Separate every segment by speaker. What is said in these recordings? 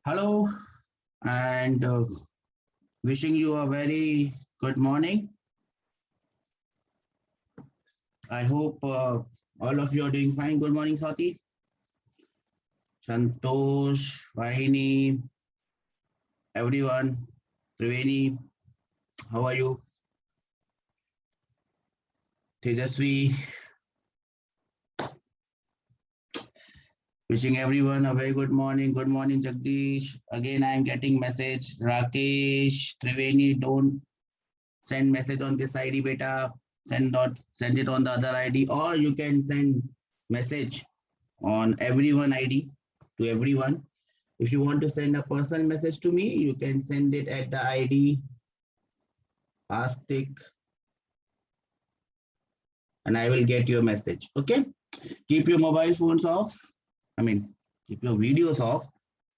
Speaker 1: Hello, and wishing you a very good morning. I hope all of you are doing fine. Good morning, Swati, Santosh, Vahini, everyone. Triveni, how are you? Tejasvi, wishing everyone a very good morning. Good morning, Jagdish. Again, I am getting message. Rakesh, Triveni, don't send message on this ID, beta. Send it on the other ID, or you can send message on everyone ID to everyone. If you want to send a personal message to me, you can send it at the ID Astik and I will get your message. Okay. Keep your mobile phones off. I mean, keep your videos off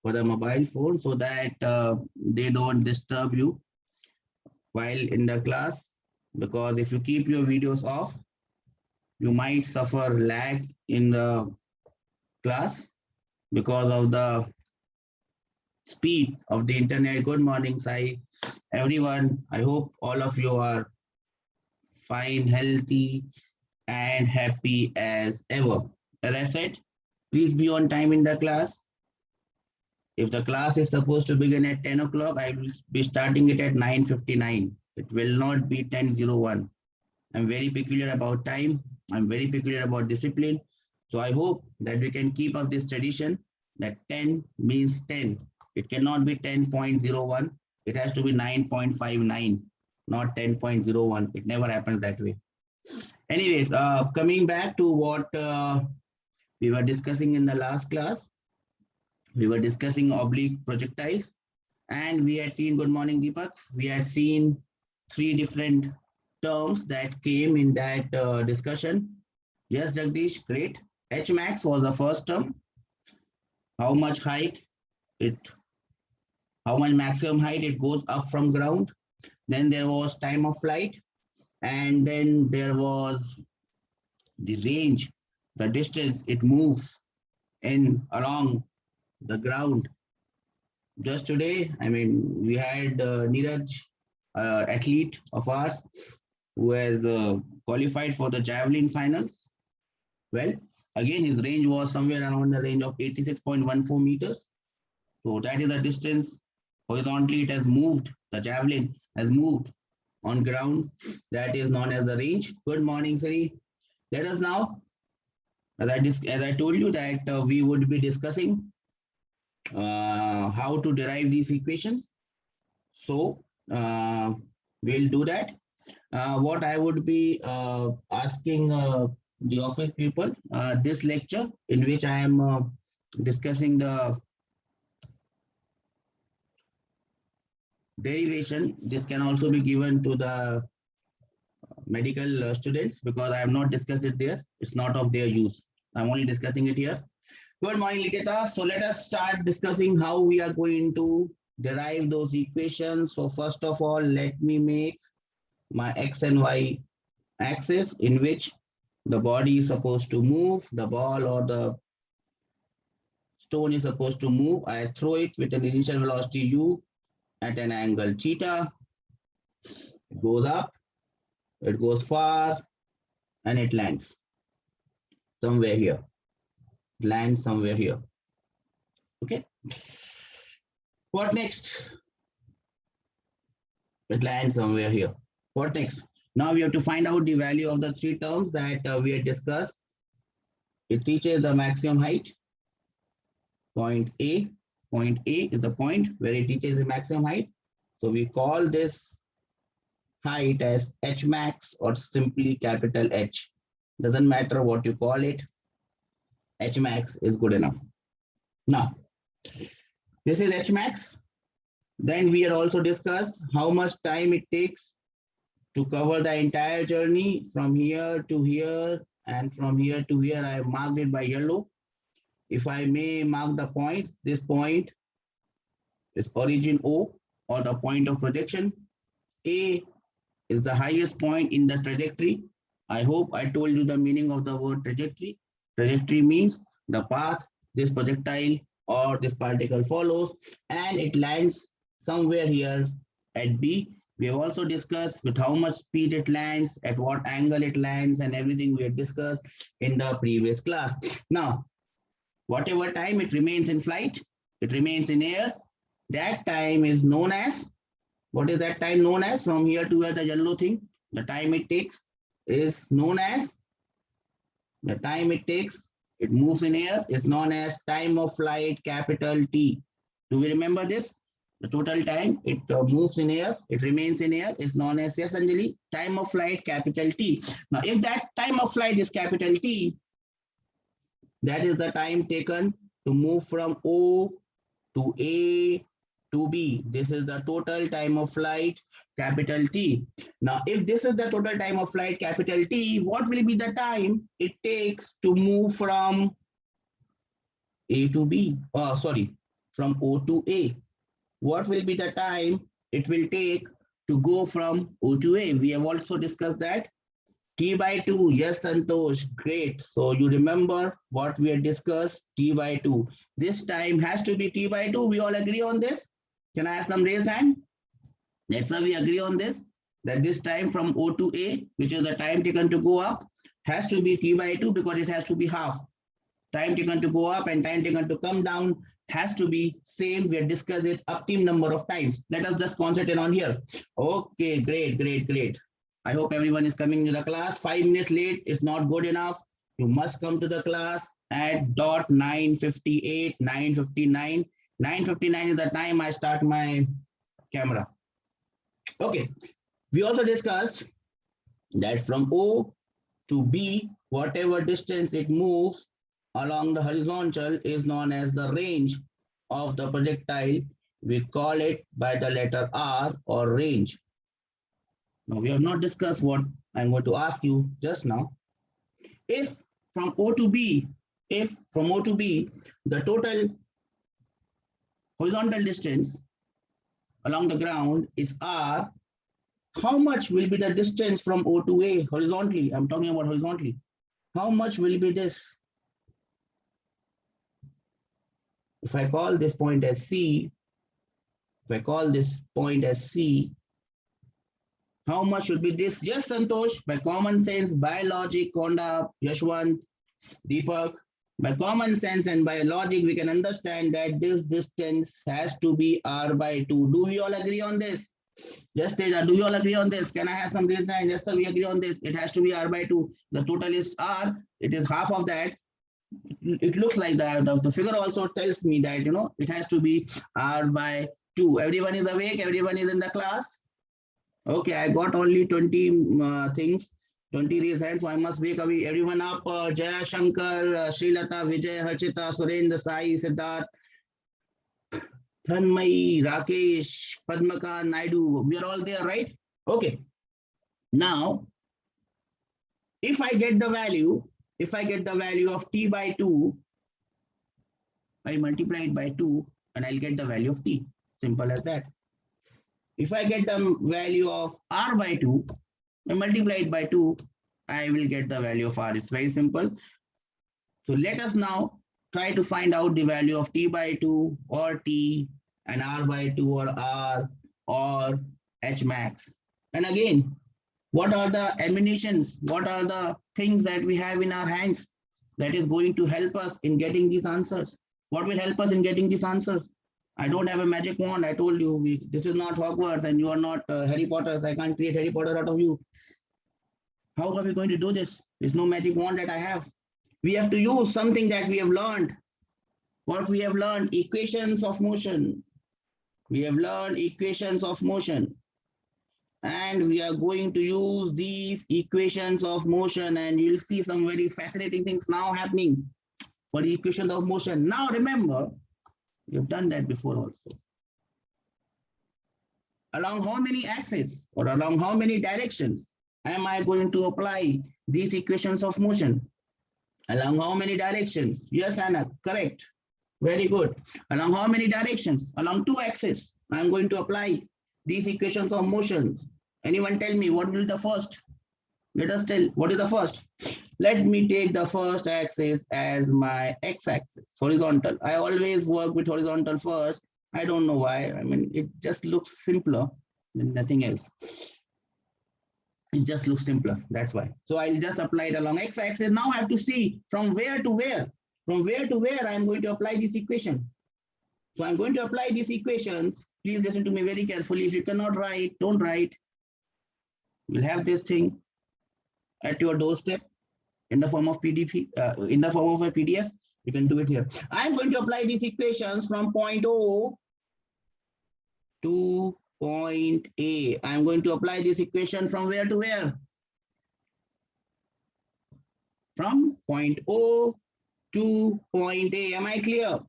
Speaker 1: for the mobile phone so that they don't disturb you while in the class. Because if you keep your videos off, you might suffer lag in the class because of the speed of the internet. Good morning, Sai. Everyone, I hope all of you are fine, healthy, and happy as ever. As I said, please be on time in the class. If the class is supposed to begin at 10 o'clock, I will be starting it at 9:59. It will not be 10:01. I'm very peculiar about time. I'm very peculiar about discipline. So I hope that we can keep up this tradition that 10 means 10. It cannot be 10.01. It has to be 9.59, not 10.01. It never happens that way. Anyways, coming back to what we were discussing in the last class, we were discussing oblique projectiles, and we had seen, good morning, Deepak, we had seen three different terms that came in that discussion. Yes, Jagdish, great. H max was the first term. How much height it, how much maximum height it goes up from ground. Then there was time of flight, and then there was the range, the distance it moves in along the ground. Just today, I mean, we had Neeraj, athlete of ours, who has qualified for the javelin finals. Well, again, his range was somewhere around the range of 86.14 meters. So that is the distance horizontally it has moved. The javelin has moved on ground. That is known as the range. Good morning, Siri. Let us now, as I told you that we would be discussing how to derive these equations. So we'll do that. What I would be asking the office people, this lecture in which I am discussing the derivation, this can also be given to the medical students because I have not discussed it there. It's not of their use. I'm only discussing it here. Good morning, Likita. So let us start discussing how we are going to derive those equations. So first of all, let me make my x and y axis in which the body is supposed to move, the ball or the stone is supposed to move. I throw it with an initial velocity u at an angle theta. It goes up, it goes far, and it lands somewhere here. It lands somewhere here. Okay. What next? It lands somewhere here. What next? Now we have to find out the value of the three terms that we had discussed. It reaches the maximum height, point A. Point A is the point where it reaches the maximum height. So we call this height as H max or simply capital H. Doesn't matter what you call it. H max is good enough. Now, this is H max. Then we had also discussed how much time it takes to cover the entire journey from here to here and from here to here. I have marked it by yellow. If I may mark the points, this point is origin O or the point of projection. A is the highest point in the trajectory. I hope I told you the meaning of the word trajectory. Trajectory means the path this projectile or this particle follows and it lands somewhere here at B. We have also discussed with how much speed it lands, at what angle it lands, and everything we had discussed in the previous class. Now, whatever time it remains in flight, it remains in air, that time is known as, what is that time known as? From here to where the yellow thing, the time it takes is known as, the time it takes, it moves in air, is known as time of flight, capital T. Do we remember this? The total time it moves in air, it remains in air, is known as, yes, Anjali, time of flight, capital T. Now, if that time of flight is capital T, that is the time taken to move from O to A to B. This is the total time of flight, capital T. Now, if this is the total time of flight, capital T, what will be the time it takes to move from A to B? Oh, sorry, from O to A. What will be the time it will take to go from O to A? We have also discussed that. T by 2, yes, Santosh, great. So you remember what we had discussed, T by 2. This time has to be T by 2. We all agree on this? Can I have some raised hand? That's how we agree on this, that this time from O to A, which is the time taken to go up, has to be T by 2 because it has to be half. Time taken to go up and time taken to come down has to be same. We have discussed it up to number of times. Let us just concentrate on here. Okay, great. I hope everyone is coming to the class. 5 minutes late is not good enough. You must come to the class at dot 9:58, 9:59. 9:59 is the time I start my camera. Okay, we also discussed that from O to B, whatever distance it moves along the horizontal is known as the range of the projectile. We call it by the letter R or range. Now, we have not discussed what I'm going to ask you just now. If from O to B, the total horizontal distance along the ground is R, how much will be the distance from O to A horizontally? I'm talking about horizontally. How much will be this? If I call this point as C, how much should be this? Yes, Santosh, by common sense, by logic, Konda, Yashwant, Deepak, by common sense and by logic, we can understand that this distance has to be R by 2. Do we all agree on this? Yes, Teja, do you all agree on this? Can I have some reason? Yes, sir, we agree on this. It has to be R by 2. The total is R. It is half of that. It looks like that. The figure also tells me that, you know, it has to be R by 2. Everyone is awake? Everyone is in the class? Okay, I got only 20 things, 20 raised hands, so I must wake everyone up. Jaya Shankar, Srilata, Vijay, Harchita, Surendra, Sai, Siddharth, Thanmay, Rakesh, Padmaka, Naidu. We are all there, right? Okay. Now, if I get the value of T by 2, I multiply it by 2 and I'll get the value of T. Simple as that. If I get the value of R by 2, I multiply it by 2, I will get the value of R. It's very simple. So let us now try to find out the value of T by 2 or T and R by 2 or R or H max. And again, what are the ammunitions? What are the things that we have in our hands that is going to help us in getting these answers? What will help us in getting these answers? I don't have a magic wand. I told you, this is not Hogwarts and you are not Harry Potter. I can't create Harry Potter out of you. How are we going to do this? There's no magic wand that I have. We have to use something that we have learned. What we have learned, equations of motion. We have learned equations of motion. And we are going to use these equations of motion and you'll see some very fascinating things now happening for the equation of motion. Now remember, we've done that before also. Along how many axes or along how many directions am I going to apply these equations of motion? Along how many directions? Yes, Anna, correct. Very good. Along how many directions? Along 2 axes, I'm going to apply these equations of motion. Anyone tell me what will be the first? Let us tell what is the first. Let me take the first axis as my x-axis, horizontal. I always work with horizontal first. I don't know why. I mean, it just looks simpler than nothing else. It just looks simpler. That's why. So I'll just apply it along x-axis. Now I have to see from where to where. From where to where I'm going to apply this equation. So I'm going to apply these equations. Please listen to me very carefully. If you cannot write, don't write. You'll have this thing at your doorstep in the form of PDF, in the form of a PDF. You can do it here. I'm going to apply these equations from point O to point A. I'm going to apply this equation from where to where? From point O to point A. Am I clear?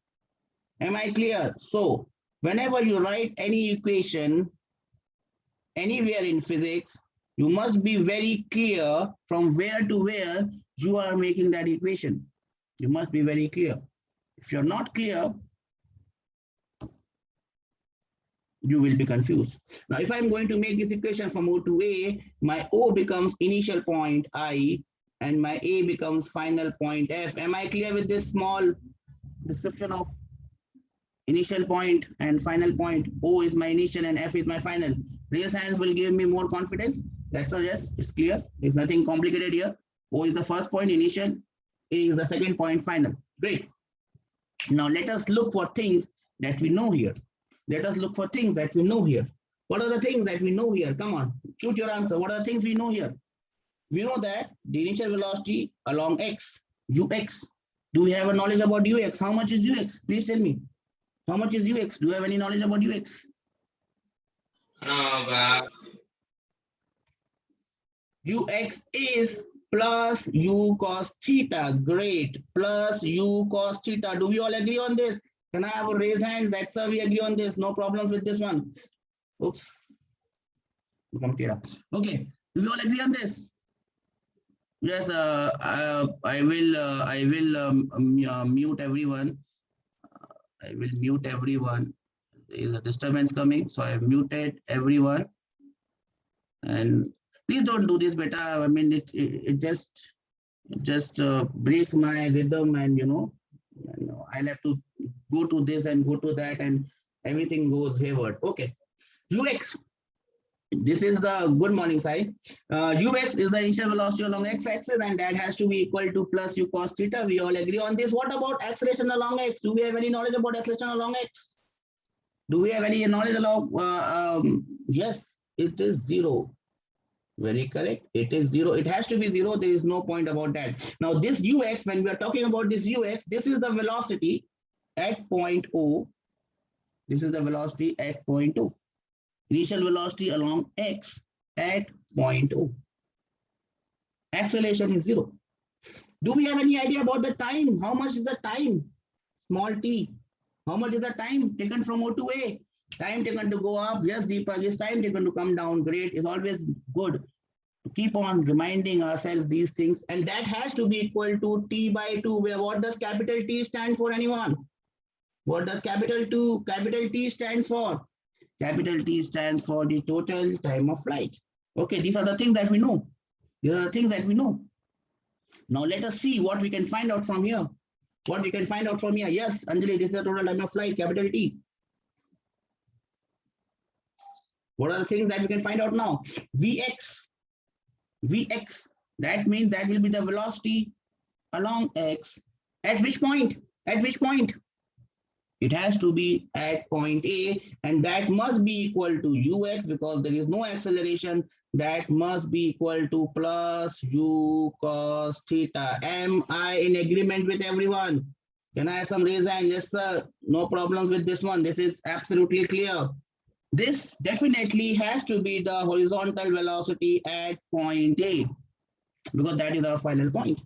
Speaker 1: Am I clear? So whenever you write any equation anywhere in physics, you must be very clear from where to where you are making that equation. You must be very clear. If you're not clear, you will be confused. Now, if I'm going to make this equation from O to A, my O becomes initial point I, and my A becomes final point F. Am I clear with this small description of initial point and final point? O is my initial and F is my final. Raise hands will give me more confidence. That's a yes, it's clear. There's nothing complicated here. O is the first point, initial. A is the second point, final. Great. Now let us look for things that we know here. Let us look for things that we know here. What are the things that we know here? Come on, shoot your answer. What are the things we know here? We know that the initial velocity along x, ux. Do we have a knowledge about ux? How much is ux? Please tell me. How much is ux? Do you have any knowledge about ux? Ux is plus u cos theta. Great. Plus u cos theta. Do we all agree on this? Can I have a raise hands? That's how we agree on this. No problems with this one. Oops. Okay. Do we all agree on this? Yes. I will mute everyone. I will mute everyone. There is a disturbance coming, so I have muted everyone. And please don't do this, beta. I mean, it just breaks my rhythm, and I'll have to go to this and go to that, and everything goes hayward. Okay, ux. This is the good morning side. Ux is the initial velocity along x-axis, and that has to be equal to plus u cos theta. We all agree on this. What about acceleration along x? Do we have any knowledge about acceleration along x? Do we have any knowledge along? Yes, it is 0. Very correct. It is 0. It has to be 0. There is no point about that. Now, this ux, when we are talking about this ux, this is the velocity at point O. This is the velocity at point O. Initial velocity along x at point O. Acceleration is 0. Do we have any idea about the time? How much is the time? Small t. How much is the time taken from O to A? Time taken to go up. Yes, Deepak, is time taken to come down. Great. It's always good to keep on reminding ourselves these things. And that has to be equal to t by 2. Where what does capital T stand for, anyone? What does capital T stands for? Capital T stands for the total time of flight. Okay, these are the things that we know. These are the things that we know. Now let us see what we can find out from here. What we can find out from here. Yes, Anjali, this is the total time of flight, capital T. What are the things that we can find out now? Vx. Vx, that means that will be the velocity along x. At which point? At which point? It has to be at point A, and that must be equal to ux because there is no acceleration. That must be equal to plus u cos theta. Am I in agreement with everyone? Can I have some raise hand? Yes, sir. No problems with this one. This is absolutely clear. This definitely has to be the horizontal velocity at point A because that is our final point.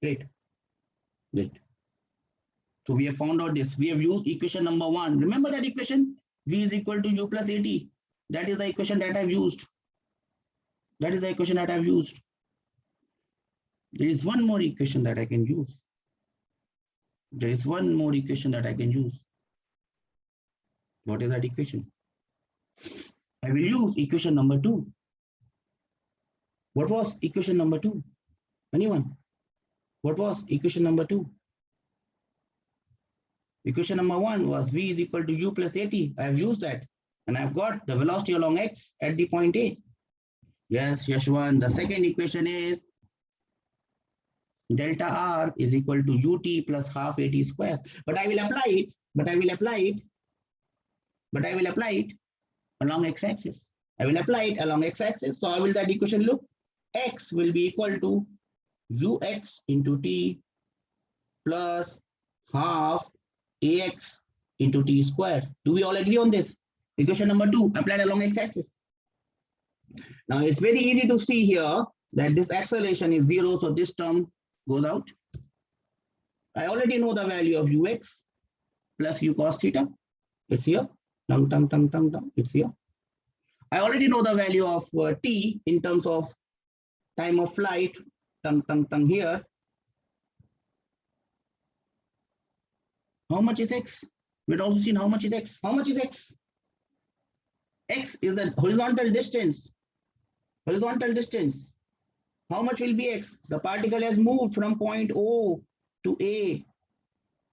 Speaker 1: Great. Great. So we have found out this. We have used equation number 1. Remember that equation? V is equal to u plus at. That is the equation that I've used. That is the equation that I've used. There is one more equation that I can use. There is one more equation that I can use. What is that equation? I will use equation number 2. What was equation number 2? Anyone? What was equation number 2? Equation number 1 was v is equal to u plus at. I have used that and I've got the velocity along x at the point A. Yes, Yashwan. The second equation is delta r is equal to ut plus half at square. But I will apply it. But I will apply it along x-axis. I will apply it along x-axis. So how will that equation look? X will be equal to ux into t plus half ax into t square. Do we all agree on this? Equation number 2 applied along x-axis. Now it's very easy to see here that this acceleration is 0, so this term goes out. I already know the value of ux plus u cos theta. It's here. It's here. I already know the value of t in terms of time of flight. Here. How much is x? We've also seen how much is x. How much is x? X is the horizontal distance. Horizontal distance. How much will be x? The particle has moved from point O to A.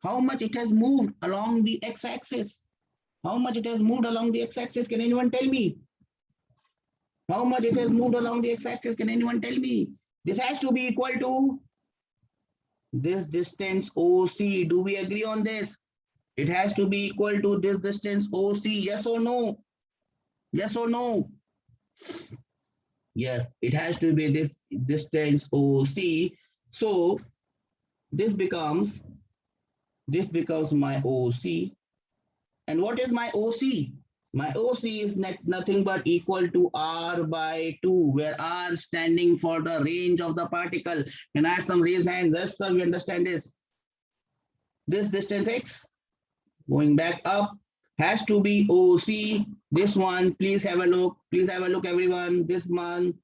Speaker 1: How much it has moved along the x-axis? How much it has moved along the x-axis? Can anyone tell me? How much it has moved along the x-axis? Can anyone tell me? This has to be equal to this distance OC. Do we agree on this? It has to be equal to this distance OC. Yes or no? Yes or no? Yes, it has to be this distance OC. So this becomes my OC. And what is my OC? My OC is nothing but equal to R by 2, where R standing for the range of the particle. Can I have some raised hands? Yes, sir, we understand this. This distance x going back up has to be OC. This one, please have a look. Please have a look, everyone. This one,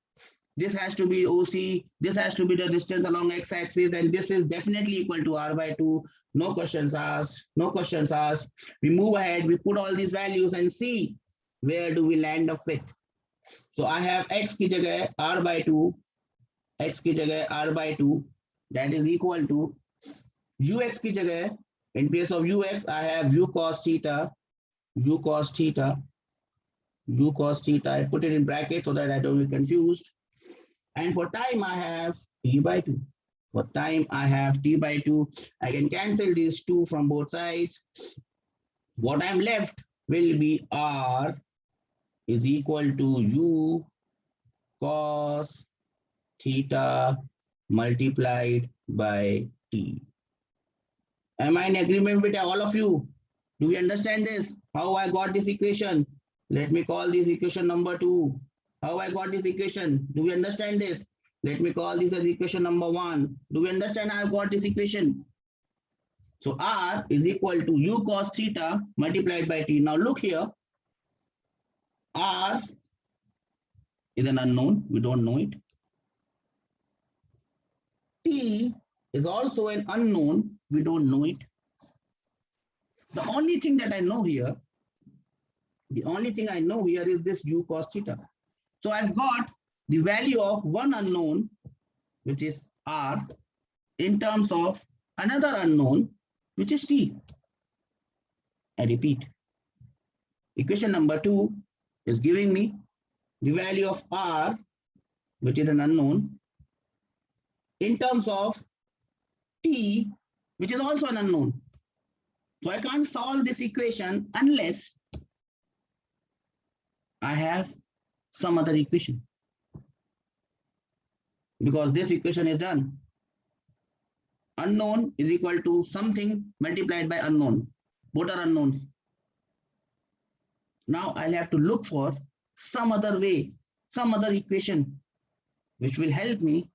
Speaker 1: this has to be OC. This has to be the distance along x-axis, and this is definitely equal to R by 2. No questions asked. No questions asked. We move ahead. We put all these values and see where do we land up with. So I have x ki jagah R by 2. X ki jagah R by 2. That is equal to ux ki jagah. In place of ux, I have u cos theta. U cos theta. U cos theta. I put it in brackets so that I don't get confused. And for time, I have t by 2. For time, I have t by 2. I can cancel these 2 from both sides. What I'm left will be r is equal to u cos theta multiplied by t. Am I in agreement with all of you? Do we understand this? How I got this equation? Let me call this equation number 2. How I got this equation? Do we understand this? Let me call this as equation number 1. Do we understand how I got this equation? So R is equal to u cos theta multiplied by t. Now look here. R is an unknown. We don't know it. T is also an unknown. We don't know it. The only thing that I know here, is this u cos theta. So I've got the value of one unknown, which is R, in terms of another unknown, which is T. I repeat, equation number 2 is giving me the value of R, which is an unknown, in terms of T, which is also an unknown. So I can't solve this equation unless I have some other equation, because this equation is done. Unknown is equal to something multiplied by unknown. Both are unknowns. Now I'll have to look for some other way, some other equation, which will help me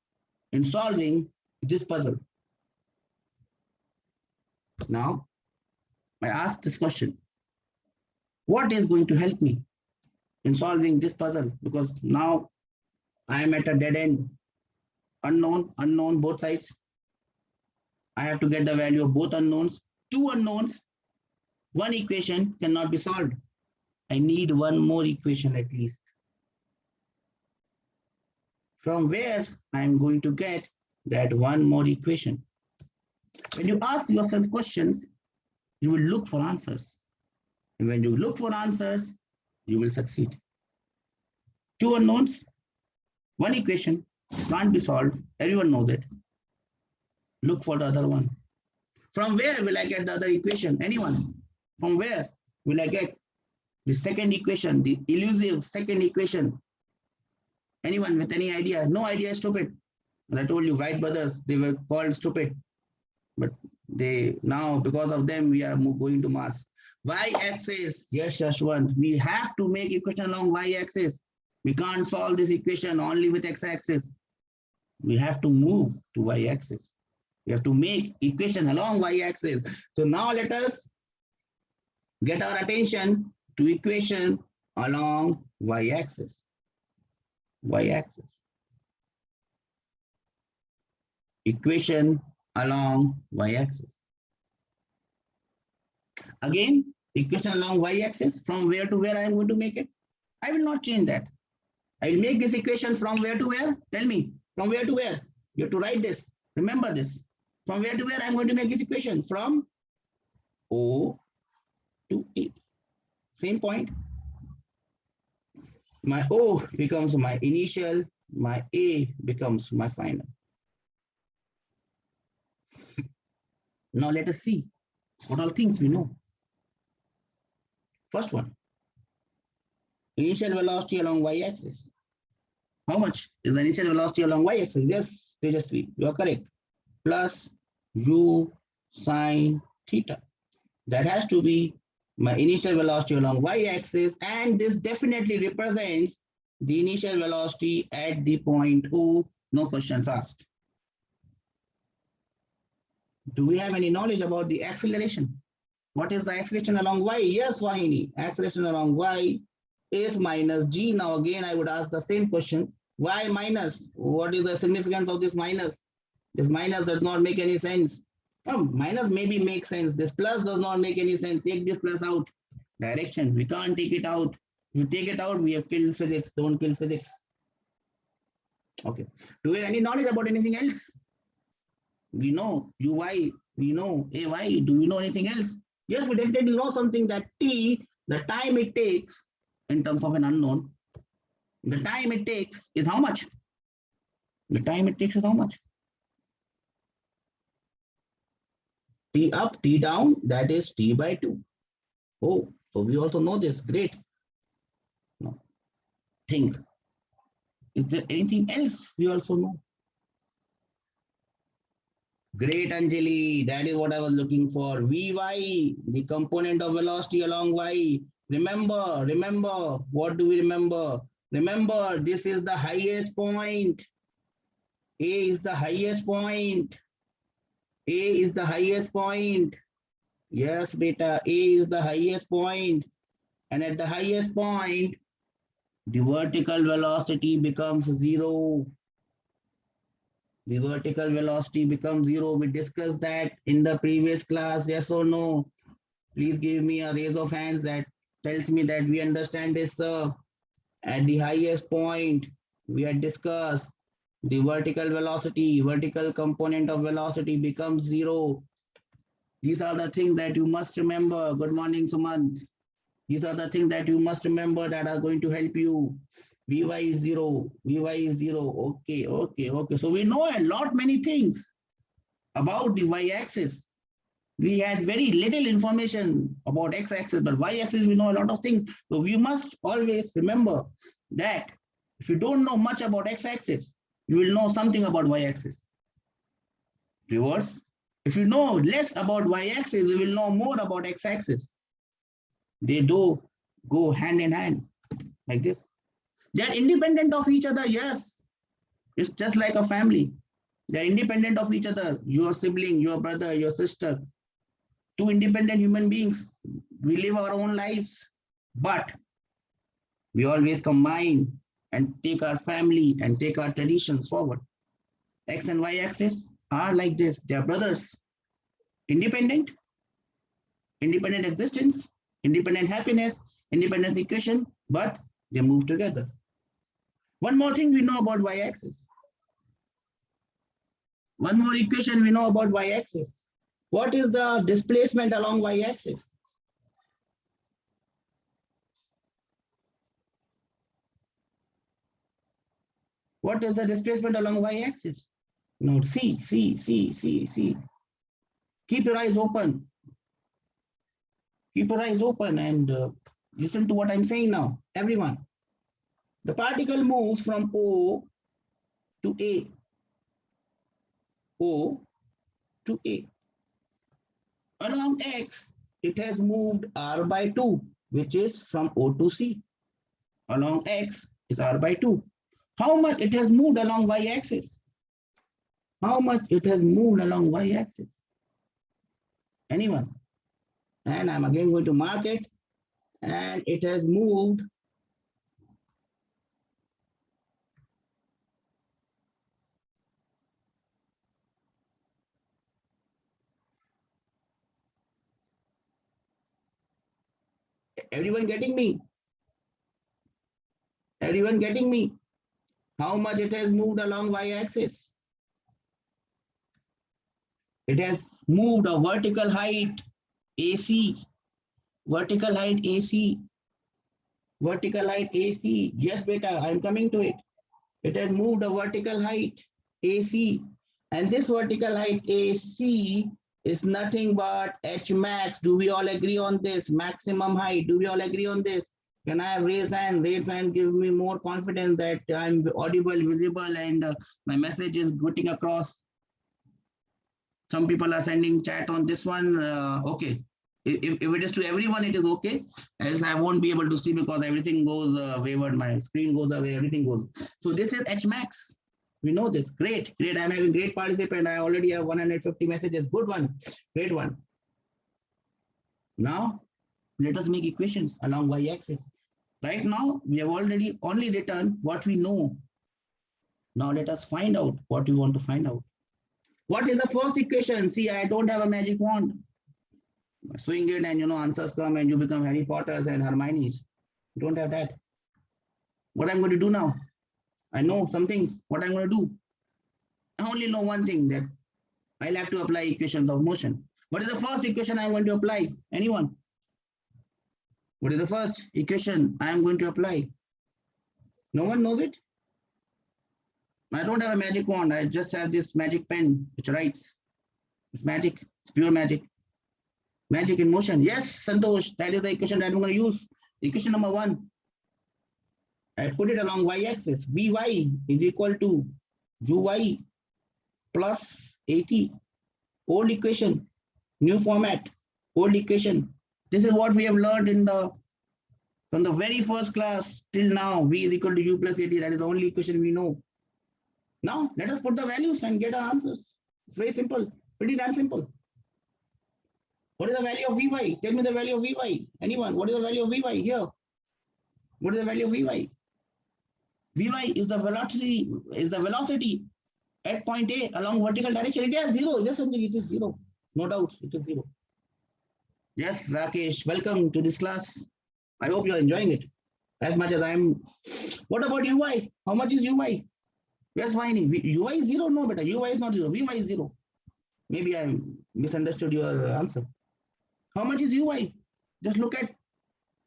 Speaker 1: in solving this puzzle. Now I ask this question: what is going to help me in solving this puzzle? Because now I am at a dead end. Unknown, both sides. I have to get the value of both unknowns. Two unknowns, one equation cannot be solved. I need one more equation at least. from where I'm going to get that one more equation. When you ask yourself questions, you will look for answers. And when you look for answers, you will succeed. Two unknowns, one equation can't be solved. Everyone knows it. Look for the other one. From where will I get the other equation? Anyone? From where will I get the second equation, the elusive second equation? Anyone with any idea? No idea, stupid. As I told you, Wright brothers, they were called stupid. But they now, because of them, we are going to Mars. Y-axis, yes, Yashwant, we have to make equation along y-axis. We can't solve this equation only with x-axis. We have to move to y-axis. We have to make equation along y-axis. So now let us get our attention to equation along y-axis. Y-axis. Equation along y-axis. Again, equation along y-axis, from where to where I am going to make it? I will not change that. I will make this equation from where to where? Tell me, from where to where? You have to write this. Remember this. From where to where I am going to make this equation? From O to A. Same point. My O becomes my initial, my A becomes my final. Now let us see what all things we know. First one, initial velocity along y-axis. How much is the initial velocity along y-axis? Yes, Tejasvi, you are correct. Plus u sine theta. That has to be my initial velocity along y-axis, and this definitely represents the initial velocity at the point O. No questions asked. Do we have any knowledge about the acceleration? What is the acceleration along y? Yes, Vahini. Acceleration along y is minus g. Now again, I would ask the same question. Why minus? What is the significance of this minus? This minus does not make any sense. Minus maybe makes sense. This plus does not make any sense. Take this plus out. Direction, we can't take it out. If you take it out, we have killed physics. Don't kill physics. Okay. Do we have any knowledge about anything else? We know uy, we know ay. Do we know anything else? Yes, we definitely know something, that t, the time it takes in terms of an unknown, the time it takes is how much? The time it takes is how much? T up, T down, that is T by 2. Oh, so we also know this. Great. No. Think. Is there anything else we also know? Great, Anjali. That is what I was looking for. Vy, the component of velocity along y. Remember, what do we remember? Remember, this is the highest point. A is the highest point. A is the highest point. Yes, beta, A is the highest point. And at the highest point, the vertical velocity becomes 0. The vertical velocity becomes 0. We discussed that in the previous class. Yes or no? Please give me a raise of hands that tells me that we understand this, sir. At the highest point, we had discussed the vertical velocity, vertical component of velocity becomes 0. These are the things that you must remember. Good morning, Sumant. These are the things that you must remember that are going to help you. Vy is 0. Vy is 0. Okay. So we know a lot, many things about the y-axis. We had very little information about x-axis, but y-axis we know a lot of things. So we must always remember that if you don't know much about x-axis, you will know something about y-axis. Reverse. If you know less about y-axis, you will know more about x-axis. They do go hand in hand like this. They are independent of each other. Yes, it's just like a family. They are independent of each other. Your sibling, your brother, your sister, two independent human beings. We live our own lives, but we always combine and take our family and take our traditions forward. X and Y axis are like this. They are brothers. Independent existence, independent happiness, independence equation, but they move together. One more thing we know about y-axis. One more equation we know about y-axis. What is the displacement along y-axis? What is the displacement along y-axis? No, see. Keep your eyes open. Keep your eyes open and listen to what I'm saying now. Everyone, the particle moves from O to A. O to A. Along X, it has moved R by 2, which is from O to C. Along X is R by 2. How much it has moved along y-axis? How much it has moved along y-axis? Anyone? And I'm again going to mark it, and it has moved everyone getting me? Everyone getting me? How much it has moved along y-axis? It has moved a vertical height AC, vertical height AC, vertical height AC. Yes, beta, I'm coming to it. It has moved a vertical height AC, and this vertical height AC is nothing but H max. Do we all agree on this? Maximum height. Do we all agree on this? Can I have raise hand? Raise hand give me more confidence that I'm audible, visible, and my message is getting across. Some people are sending chat on this one. Okay. If it is to everyone, it is okay. Else I won't be able to see because everything goes wayward. My screen goes away, everything goes. So this is H max. We know this. Great. I'm having great participant. I already have 150 messages. Good one. Great one. Now, let us make equations along y-axis. Right now, we have already only written what we know. Now, let us find out what we want to find out. What is the first equation? See, I don't have a magic wand. Swing it and answers come and you become Harry Potters and Hermione's. You don't have that. What I'm going to do now? I know some things. What I'm going to do? I only know one thing, that I'll have to apply equations of motion. What is the first equation I'm going to apply? Anyone? What is the first equation I am going to apply? No one knows it? I don't have a magic wand. I just have this magic pen which writes. It's magic. It's pure magic. Magic in motion. Yes, Santosh, that is the equation that I'm going to use. Equation number 1. I put it along y-axis. Vy is equal to uy plus at. Old equation, new format, old equation. This is what we have learned from the very first class till now. V is equal to u plus at. That is the only equation we know. Now, let us put the values and get our answers. It's very simple, pretty damn simple. What is the value of Vy? Tell me the value of Vy. Anyone? What is the value of Vy here? What is the value of Vy? Vy is the velocity at point A along vertical direction. It is 0. Yes, Sanjay, it is 0. No doubt, it is 0. Yes, Rakesh, welcome to this class. I hope you are enjoying it as much as I am. What about Uy? How much is Uy? Yes, finding. Uy is 0? No, better. Uy is not 0. Vy is 0. Maybe I misunderstood your answer. How much is Uy? Just look at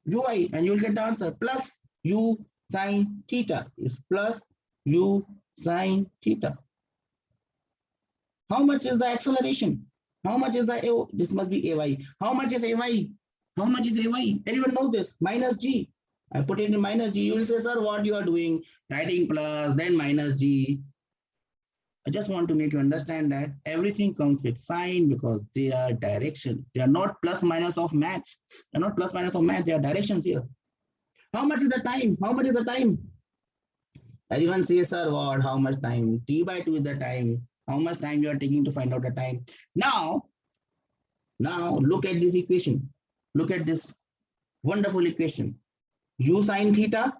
Speaker 1: Uy and you'll get the answer. Plus U sine theta is plus U sine theta. How much is the acceleration? How much is the this must be Ay. How much is Ay? How much is Ay? Anyone knows this? Minus G. I put it in minus G. You will say, sir, what you are doing? Writing plus, then minus G. I just want to make you understand that everything comes with sign because they are directions. They are not plus minus of maths. They are not plus minus of math. They are directions here. How much is the time? How much is the time? Everyone says, sir, what? How much time? T by 2 is the time. How much time you are taking to find out the time? Now look at this equation. Look at this wonderful equation. U sine theta.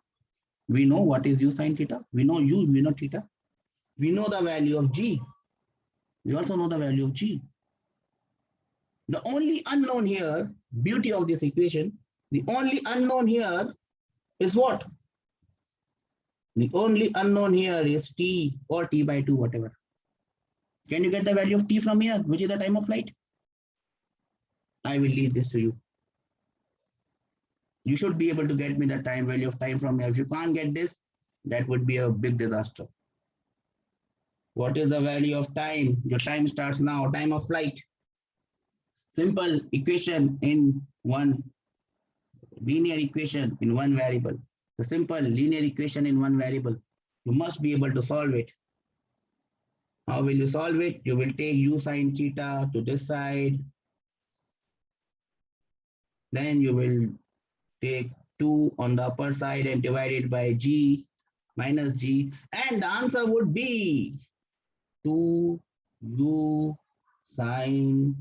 Speaker 1: We know what is U sine theta. We know U, we know theta. We know the value of G. We also know the value of G. The only unknown here, beauty of this equation, the only unknown here is what? The only unknown here is t or t by 2, whatever. Can you get the value of t from here, which is the time of flight? I will leave this to you. You should be able to get me the time value of time from here. If you can't get this, that would be a big disaster. What is the value of time? Your time starts now, time of flight. Simple equation in one linear equation in one variable. The simple linear equation in one variable. You must be able to solve it. How will you solve it? You will take u sine theta to this side. Then you will take 2 on the upper side and divide it by g minus g. And the answer would be 2u sine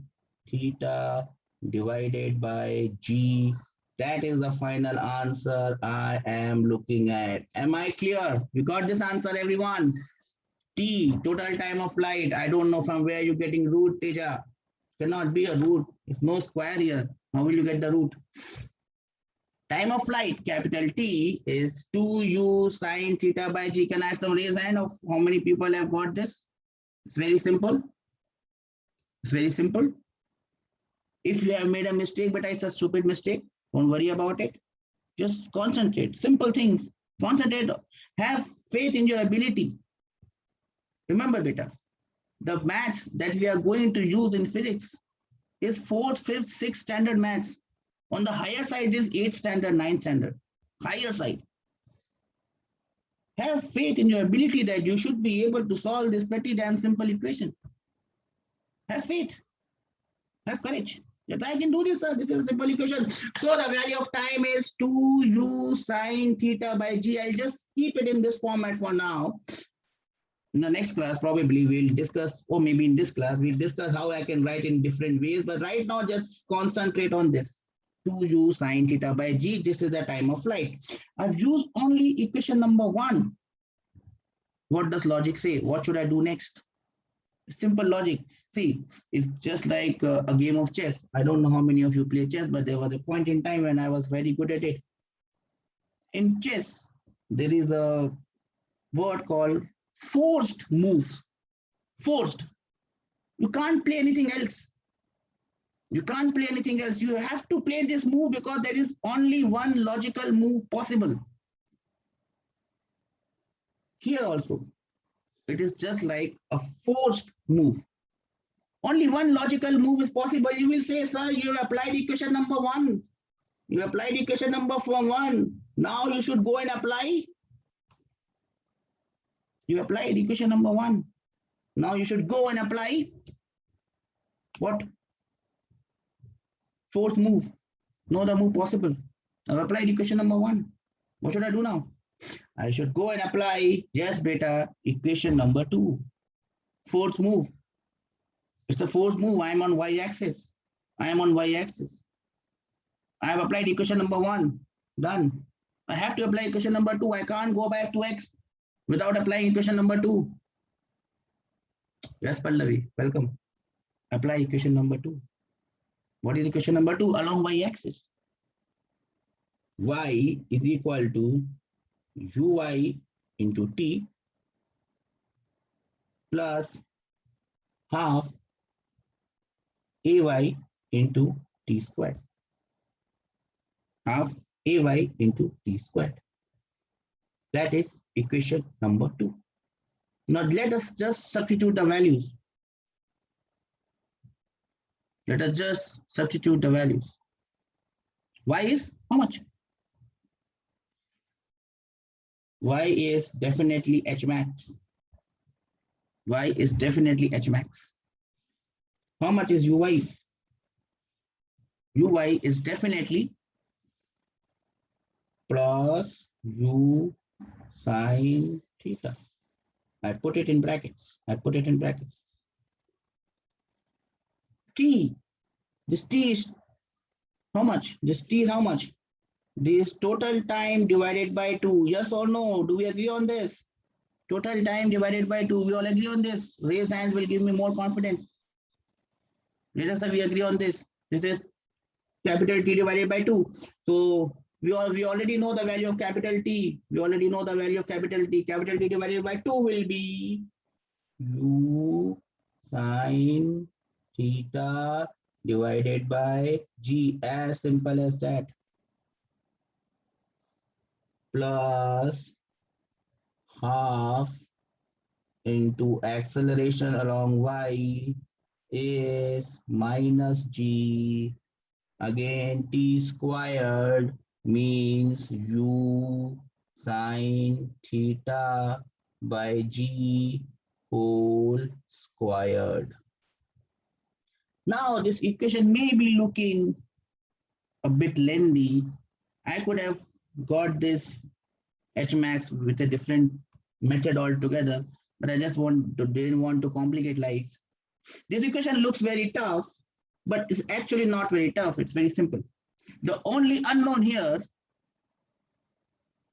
Speaker 1: theta divided by g. That is the final answer I am looking at. Am I clear? We got this answer, everyone. T, total time of flight. I don't know from where you're getting root, Teja. Cannot be a root. It's no square here. How will you get the root? Time of flight, capital T, is 2u sine theta by g. Can I have some raise hand of how many people have got this? It's very simple. It's very simple. If you have made a mistake, but it's a stupid mistake, don't worry about it. Just concentrate. Simple things. Concentrate. Have faith in your ability. Remember, beta, the maths that we are going to use in physics is 4th, 5th, 6th standard maths. On the higher side is 8th standard, 9th standard. Higher side. Have faith in your ability that you should be able to solve this pretty damn simple equation. Have faith. Have courage. Yes, I can do this, sir. This is a simple equation. So the value of time is 2u sine theta by g. I'll just keep it in this format for now. In the next class, probably we'll discuss, or maybe in this class, we'll discuss how I can write in different ways. But right now, just concentrate on this. 2u sine theta by g. This is the time of flight. I've used only equation number 1. What does logic say? What should I do next? Simple logic. See, it's just like a game of chess. I don't know how many of you play chess, but there was a point in time when I was very good at it. In chess, there is a word called forced moves. Forced. You can't play anything else. You can't play anything else. You have to play this move because there is only one logical move possible. Here also, it is just like a forced move. Only one logical move is possible. You will say, sir, you have applied equation number 1. You applied equation number 1. Now you should go and apply. You applied equation number 1. Now you should go and apply what? Force move. No other move possible. I've applied equation number 1. What should I do now? I should go and apply, yes, beta, equation number 2. Force move. It's a force move. I am on y-axis. I am on y-axis. I have applied equation number 1. Done. I have to apply equation number 2. I can't go back to x without applying equation number 2. Yes, Pallavi, welcome. Apply equation number 2. What is equation number 2? Along y-axis. Y is equal to uy into t plus half ay into t squared. Half ay into t squared. That is equation number 2. Now let us just substitute the values. Let us just substitute the values. Y is how much? Y is definitely H max. Y is definitely H max. How much is Uy? Uy is definitely plus U sine theta. I put it in brackets. I put it in brackets. T. This T is how much? This T is how much? This total time divided by 2. Yes or no? Do we agree on this? Total time divided by 2. We all agree on this. Raised hands will give me more confidence. Let us say we agree on this. This is capital T divided by 2. So We already know the value of capital T. We already know the value of capital T. Capital T divided by 2 will be U sine theta divided by G, as simple as that, plus half into acceleration along Y is minus G. Again, T squared means U sine theta by G whole squared. Now, this equation may be looking a bit lengthy. I could have got this H max with a different method altogether, but I just didn't want to complicate life. This equation looks very tough, but it's actually not very tough. It's very simple. The only unknown here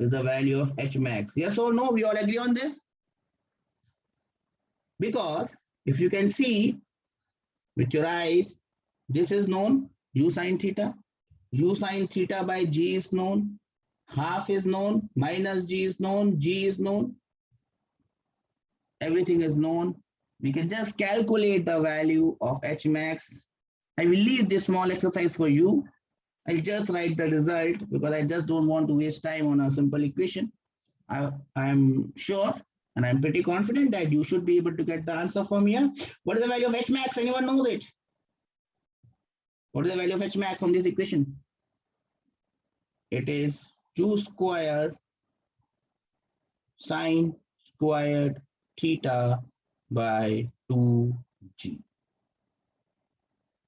Speaker 1: is the value of H max. Yes or no? We all agree on this? Because if you can see with your eyes, this is known, U sine theta. U sine theta by G is known. Half is known, minus G is known, G is known. Everything is known. We can just calculate the value of H max. I will leave this small exercise for you. I'll just write the result because I just don't want to waste time on a simple equation. I'm sure and I'm pretty confident that you should be able to get the answer from here. What is the value of H max? Anyone knows it? What is the value of H max from this equation? It is U squared sine squared theta by 2G.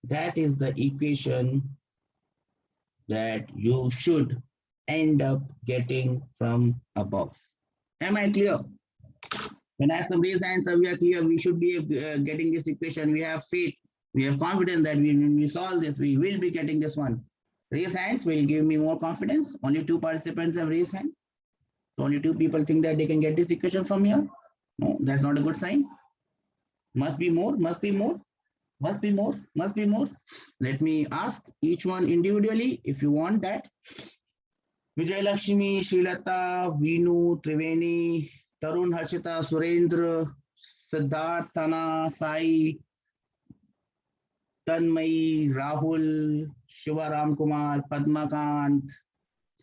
Speaker 1: That is the equation that you should end up getting from above. Am I clear? When I ask some raise hands, we are clear. We should be getting this equation. We have faith. We have confidence that when we solve this, we will be getting this one. Raise hands will give me more confidence. Only 2 participants have raised hand. Only 2 people think that they can get this equation from here. No, that's not a good sign. Must be more, must be more, must be more, must be more. Let me ask each one individually if you want that. Vijay Lakshmi, Srilata, Vinu, Triveni, Tarun, Harshita, Surendra, Siddharth, Sana, Sai, Tanmay, Rahul, Shivaram Kumar, Padmakant,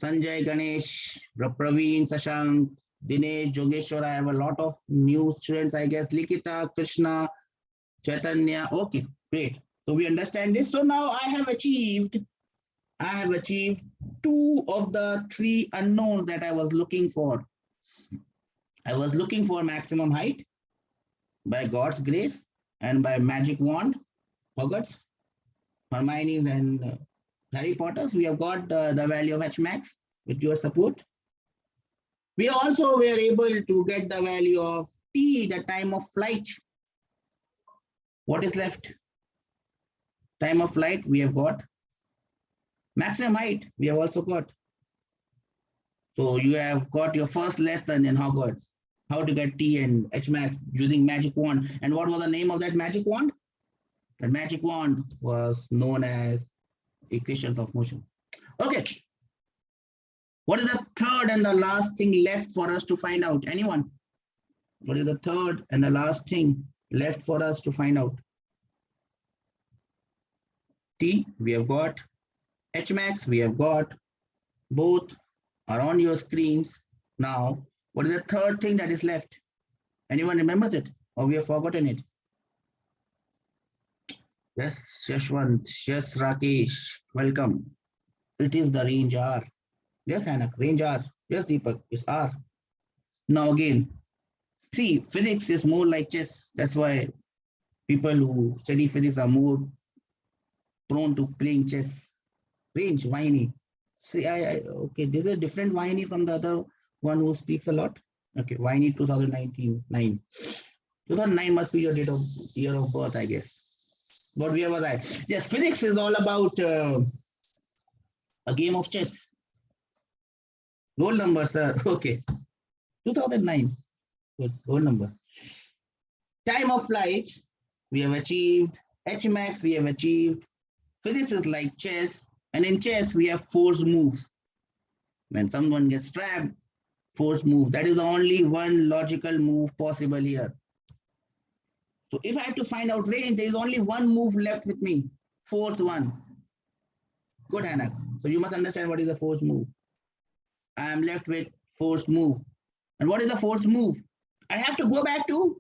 Speaker 1: Sanjay, Ganesh, Praveen, Sashank, Dinesh, Jogeshwar. I have a lot of new students, I guess. Likita, Krishna, Chaitanya. Okay, great. So we understand this. So now I have achieved 2 of the 3 unknowns that I was looking for. I was looking for maximum height. By God's grace and by magic wand, Hogwarts, Hermione and Harry Potter's, we have got the value of H max with your support. We also were able to get the value of T, the time of flight. What is left? Time of flight, we have got. Maximum height, we have also got. So you have got your first lesson in Hogwarts, how to get T and H max using magic wand. And what was the name of that magic wand? That magic wand was known as equations of motion. Okay. What is the third and the last thing left for us to find out? Anyone? What is the third and the last thing left for us to find out? T, we have got. H max, we have got. Both are on your screens. Now, what is the third thing that is left? Anyone remembers it? Or we have forgotten it? Yes, Yashwant. Yes, Rakesh. Welcome. It is the range R. Yes, Anak, range R. Yes, Deepak, it's R. Now again, see, physics is more like chess. That's why people who study physics are more prone to playing chess. Range, Viney. See, okay, this is a different Viney from the other one who speaks a lot. Okay, Viney 2019, 9. 2009 must be your year of birth, I guess. But where was I? Yes, physics is all about a game of chess. Roll number, sir. Okay. 2009. Good. Roll number. Time of flight, we have achieved. H max, we have achieved. Physics is like chess. And in chess, we have force moves. When someone gets trapped, force move. That is the only one logical move possible here. So if I have to find out range, there is only one move left with me. Force one. Good, Anak. So you must understand what is the force move. I am left with force move. And what is the force move? I have to go back to,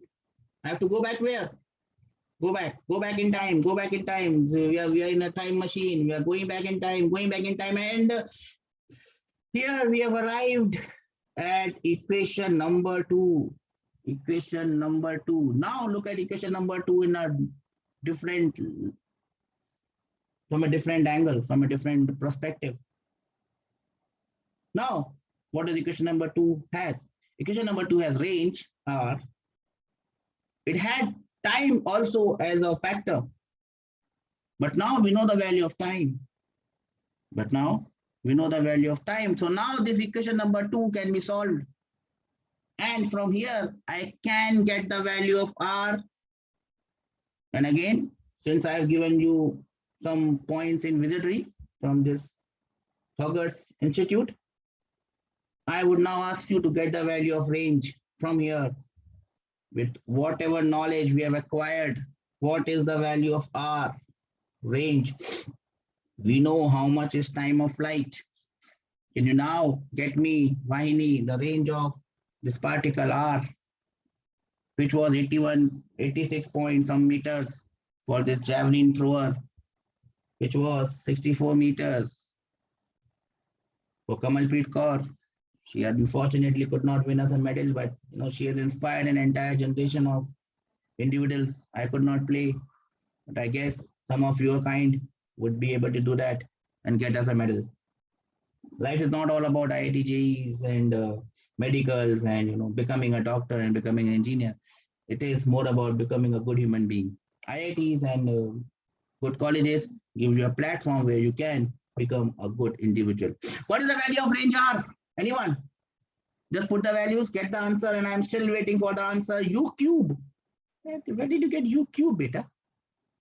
Speaker 1: I have to go back where? Go back in time, go back in time. So we are in a time machine. We are going back in time, and here we have arrived at equation number two. Equation number two. Now look at equation number two in a different, from a different angle, from a different perspective. Now, what does equation number two has? Equation number two has range R. It had time also as a factor. But now we know the value of time. So now this equation number two can be solved. And from here, I can get the value of R. And again, since I have given you some points in wizardry from this Hogwarts Institute, I would now ask you to get the value of range from here. With whatever knowledge we have acquired, what is the value of R? Range. We know how much is time of flight. Can you now get me, Vahini, the range of this particle R, which was 86 point some meters for this javelin thrower, which was 64 meters for Kamalpreet Kaur. She unfortunately could not win us a medal, but she has inspired an entire generation of individuals. I could not play, but I guess some of your kind would be able to do that and get us a medal. Life is not all about IIT and medicals and becoming a doctor and becoming an engineer. It is more about becoming a good human being. IITs and good colleges give you a platform where you can become a good individual. What is the value of range R? Anyone? Just put the values, get the answer, and I'm still waiting for the answer. U cube. Where did you get U cube, beta?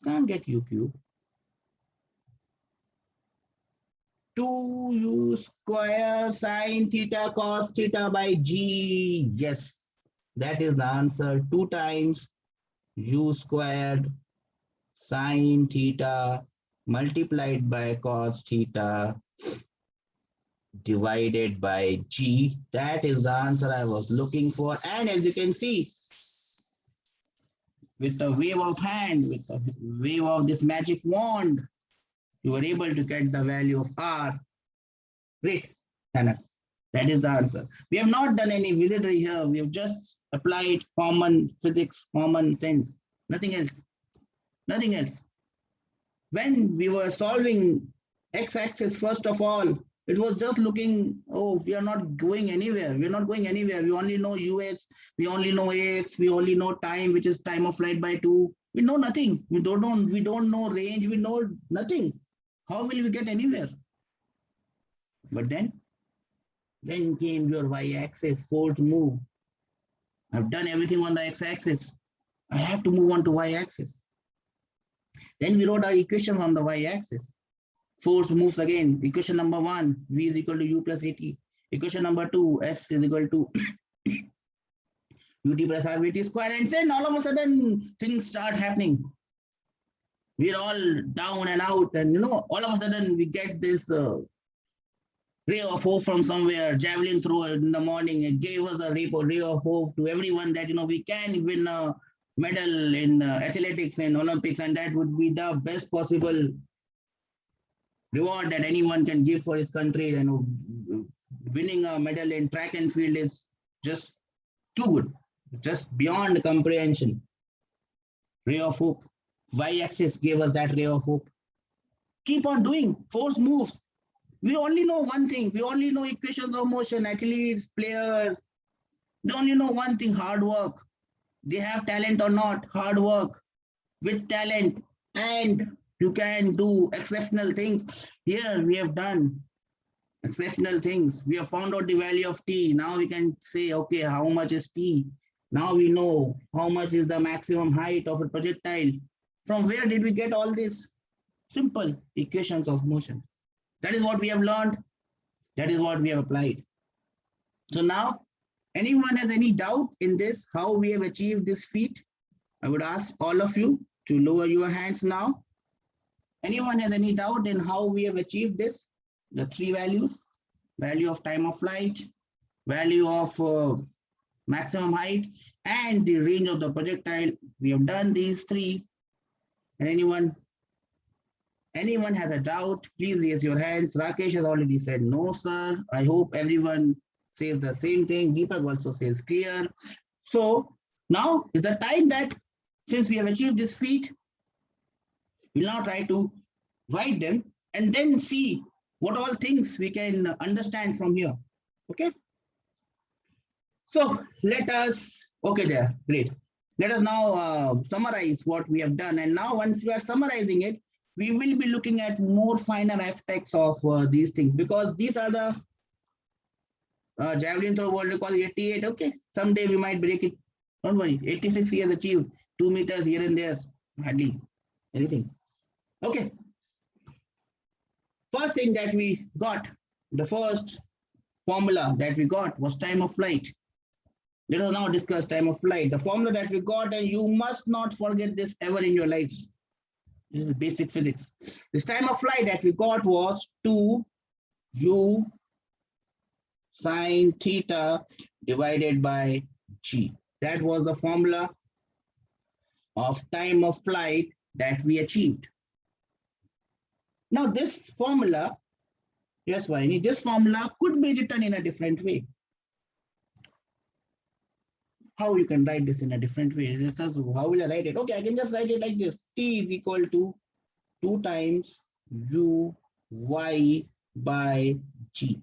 Speaker 1: Can't get U cube. 2u square sine theta cos theta by g. Yes, that is the answer. 2 times u squared sine theta multiplied by cos theta divided by g. That is the answer I was looking for. And as you can see, with the wave of hand, with the wave of this magic wand, you were able to get the value of R. Great, Hannah. That is the answer. We have not done any wizardry here. We have just applied common physics, common sense. Nothing else. Nothing else. When we were solving x-axis, first of all, it was just looking, oh, we are not going anywhere. We're not going anywhere. We only know ux, we only know ax, we only know time, which is time of flight by 2. We know nothing. We don't know range. We know nothing. How will we get anywhere? But then came your y-axis, forced move. I've done everything on the x-axis. I have to move on to y-axis. Then we wrote our equations on the y-axis. Force moves again. Equation number 1, v is equal to u plus at. Equation number 2, s is equal to ut plus rvt square. And then all of a sudden things start happening. We're all down and out, and all of a sudden we get this ray of hope from somewhere. Javelin thrower in the morning, it gave us a ray of hope to everyone that we can win a medal in athletics and Olympics, and that would be the best possible reward that anyone can give for his country. Winning a medal in track and field is just too good, just beyond comprehension. Ray of hope. Y-axis gave us that ray of hope. Keep on doing force moves. We only know one thing. We only know equations of motion, athletes, players. They only know one thing: hard work. They have talent or not, hard work. With talent, and you can do exceptional things. Here we have done exceptional things. We have found out the value of t. Now we can say, okay, how much is t? Now we know how much is the maximum height of a projectile. From where did we get all this? Simple equations of motion. That is what we have learned. That is what we have applied. So now, anyone has any doubt in this, how we have achieved this feat? I would ask all of you to lower your hands now. Anyone has any doubt in how we have achieved this? The three values, value of time of flight, value of maximum height, and the range of the projectile. We have done these three. And anyone has a doubt, please raise your hands. Rakesh has already said no, sir. I hope everyone says the same thing. Deepak also says clear. So now is the time that since we have achieved this feat, we'll now try to write them and then see what all things we can understand from here. Okay. So let us, okay there, great. Let us now summarize what we have done. And now once we are summarizing it, we will be looking at more finer aspects of these things, because these are the javelin throw world record 88. Okay, someday we might break it. Don't worry, 86 he has achieved, 2 meters here and there, hardly anything. Okay. First thing that we got, the first formula that we got was time of flight. Let us now discuss time of flight. The formula that we got, and you must not forget this ever in your lives. This is basic physics. This time of flight that we got was 2u sine theta divided by g. That was the formula of time of flight that we achieved. Now this formula, yes, Vaini, this formula could be written in a different way. How you can write this in a different way? How will I write it? Okay, I can just write it like this. T is equal to 2 times u y by g.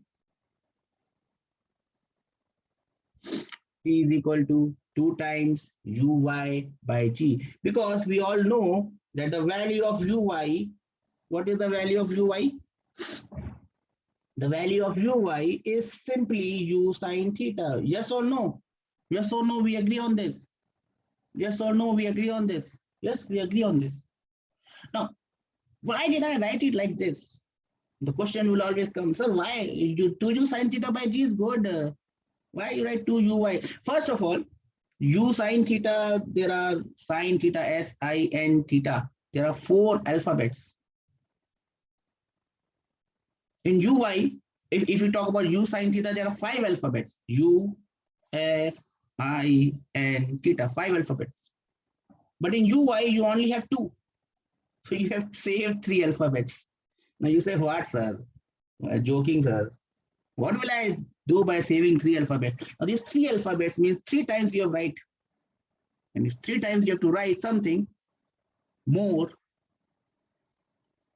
Speaker 1: T is equal to 2 times uy by g. Because we all know that the value of uy, what is the value of uy? The value of uy is simply u sine theta. Yes or no? Yes or no, we agree on this. Yes or no, we agree on this. Yes, we agree on this. Now, why did I write it like this? The question will always come, sir, why? 2u sine theta by g is good. Why you write 2uy? First of all, u sine theta, there are sine theta, sin theta. There are 4 alphabets. In uy, if you talk about u sine theta, there are 5 alphabets. U, S, I, N, theta, 5 alphabets. But in uy, you only have 2. So you have saved 3 alphabets. Now you say, what, sir? Joking, sir. What will I do by saving 3 alphabets? Now these 3 alphabets means 3 times you have write. And if 3 times you have to write something more,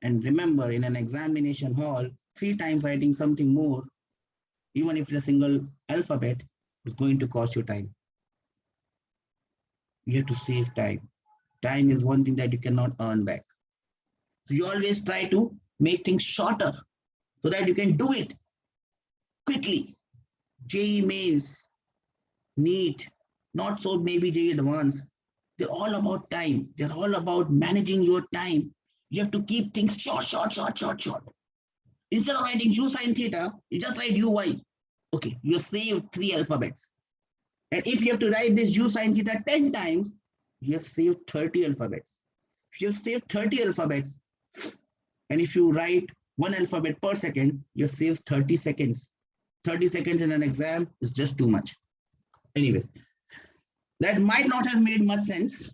Speaker 1: and remember in an examination hall, 3 times writing something more, even if it's a single alphabet, is going to cost you time. You have to save time. Time is one thing that you cannot earn back. So you always try to make things shorter so that you can do it quickly. JEE mains, NEET, not so maybe JEE advanced. They're all about time. They're all about managing your time. You have to keep things short. Instead of writing u sine theta, you just write uy. Okay, you have saved 3 alphabets. And if you have to write this u sine theta 10 times, you have saved 30 alphabets. If you have saved 30 alphabets, and if you write 1 alphabet per second, you have saved 30 seconds. 30 seconds in an exam is just too much. Anyways, that might not have made much sense.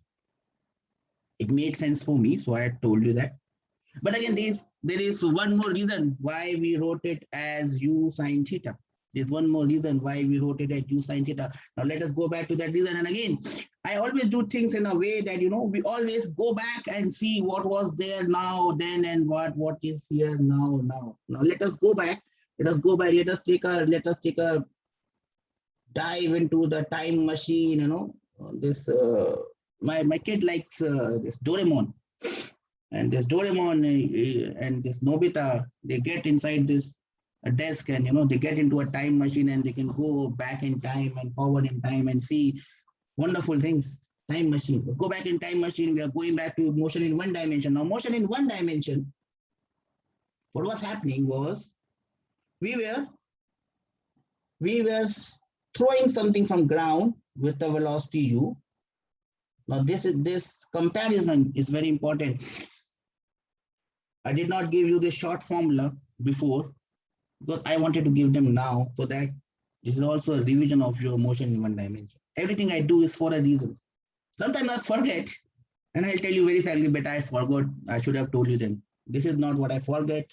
Speaker 1: It made sense for me, so I told you that. But again, there is one more reason why we wrote it as u sine theta. There's one more reason why we wrote it as u sine theta. Now let us go back to that reason. And again, I always do things in a way that, we always go back and see what was there now, then, and what is here now. Now let us go back. Let us go back. Let us take a dive into the time machine. This my kid likes this Doraemon. And this Doraemon and this Nobita, they get inside this desk, and they get into a time machine, and they can go back in time and forward in time and see wonderful things. Time machine. Go back in time machine. We are going back to motion in 1 dimension. Now, motion in 1 dimension. What was happening was we were we were throwing something from ground with the velocity u. Now this comparison is very important. I did not give you the short formula before because I wanted to give them now, so that this is also a revision of your motion in one dimension. Everything I do is for a reason. Sometimes I forget, and I'll tell you very frankly, but I forgot. I should have told you then. This is not what I forget.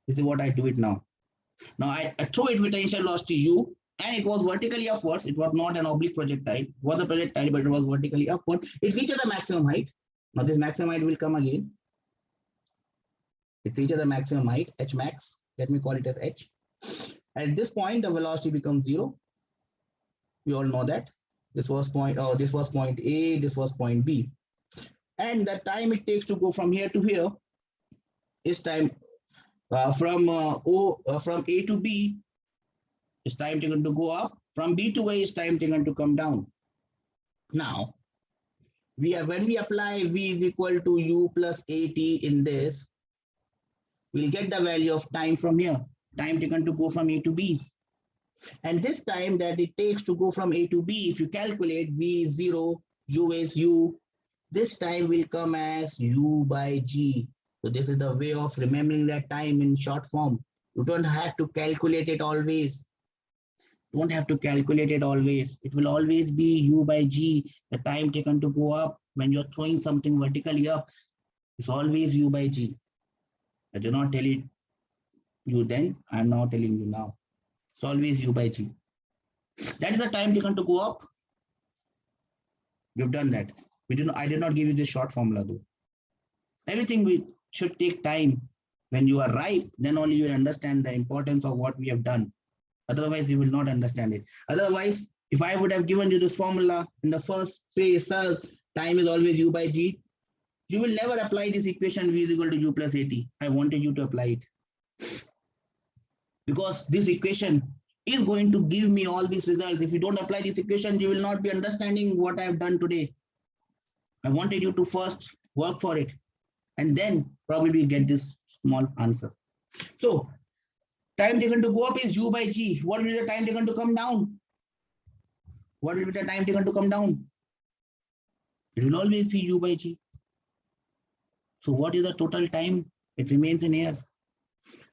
Speaker 1: This is what I do it now. Now I throw it with initial velocity u, and it was vertically upwards. It was not an oblique projectile. It was a projectile, but it was vertically upward. It reaches the maximum height. Now this maximum height will come again. It reaches the maximum height, h max. Let me call it as h. At this point, the velocity becomes 0. We all know that. This was point A, this was point B. And the time it takes to go from here to here is time from A to B is time taken to go up. From B to A is time taken to come down. Now, when we apply V is equal to U plus AT in this, we'll get the value of time from here. Time taken to go from A to B. And this time that it takes to go from A to B, if you calculate V is 0, U is U, this time will come as U by G. So this is the way of remembering that time in short form. You don't have to calculate it always. Don't have to calculate it always. It will always be U by G, the time taken to go up. When you're throwing something vertically up, it's always U by G. I do not tell it you then, I'm now telling you now. It's always U by G. That is the time taken to go up. You've done that. I did not give you this short formula though. Everything we should take time. When you are ripe, then only you will understand the importance of what we have done. Otherwise, you will not understand it. Otherwise, if I would have given you this formula in the first place, sir, time is always U by G, you will never apply this equation V is equal to U plus AT. I wanted you to apply it. Because this equation is going to give me all these results. If you don't apply this equation, you will not be understanding what I have done today. I wanted you to first work for it and then probably get this small answer. So time taken to go up is U by G. What will be the time taken to come down? What will be the time taken to come down? It will always be U by G. So what is the total time? It remains in air.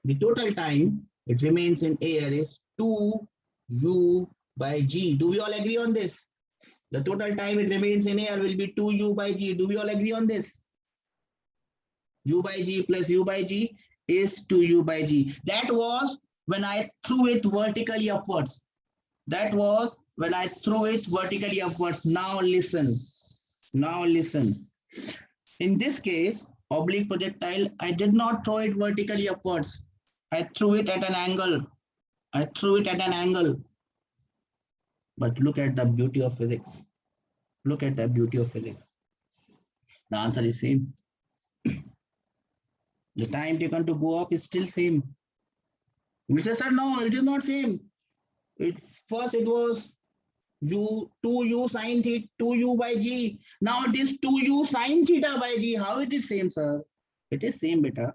Speaker 1: The total time it remains in air is 2U by G. Do we all agree on this? The total time it remains in air will be 2U by G. Do we all agree on this? U by G plus U by G is 2U by G. That was when I threw it vertically upwards. That was when I threw it vertically upwards. Now listen. Now listen. In this case, oblique projectile, I did not throw it vertically upwards. I threw it at an angle. I threw it at an angle. But look at the beauty of physics. Look at the beauty of physics. The answer is same. The time taken to go up is still same. We say, sir, no, it is not same. First it was 2U sine theta, 2U by G. Now it is 2U sine theta by G. How it is same, sir? It is same, beta.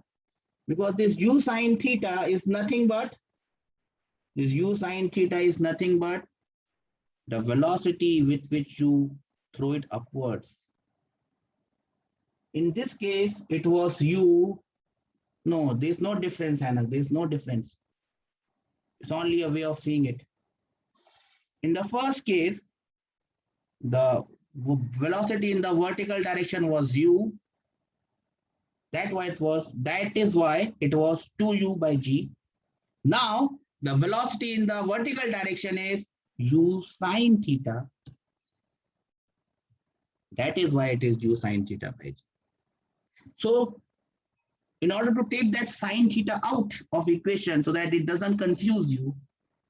Speaker 1: Because this U sine theta is nothing but the velocity with which you throw it upwards. In this case, it was U. No, there's no difference, Anna. There's no difference. It's only a way of seeing it. In the first case, the velocity in the vertical direction was U. That is why it was 2U by G. Now, the velocity in the vertical direction is U sine theta. That is why it is U sine theta by G. So, in order to take that sine theta out of equation so that it doesn't confuse you,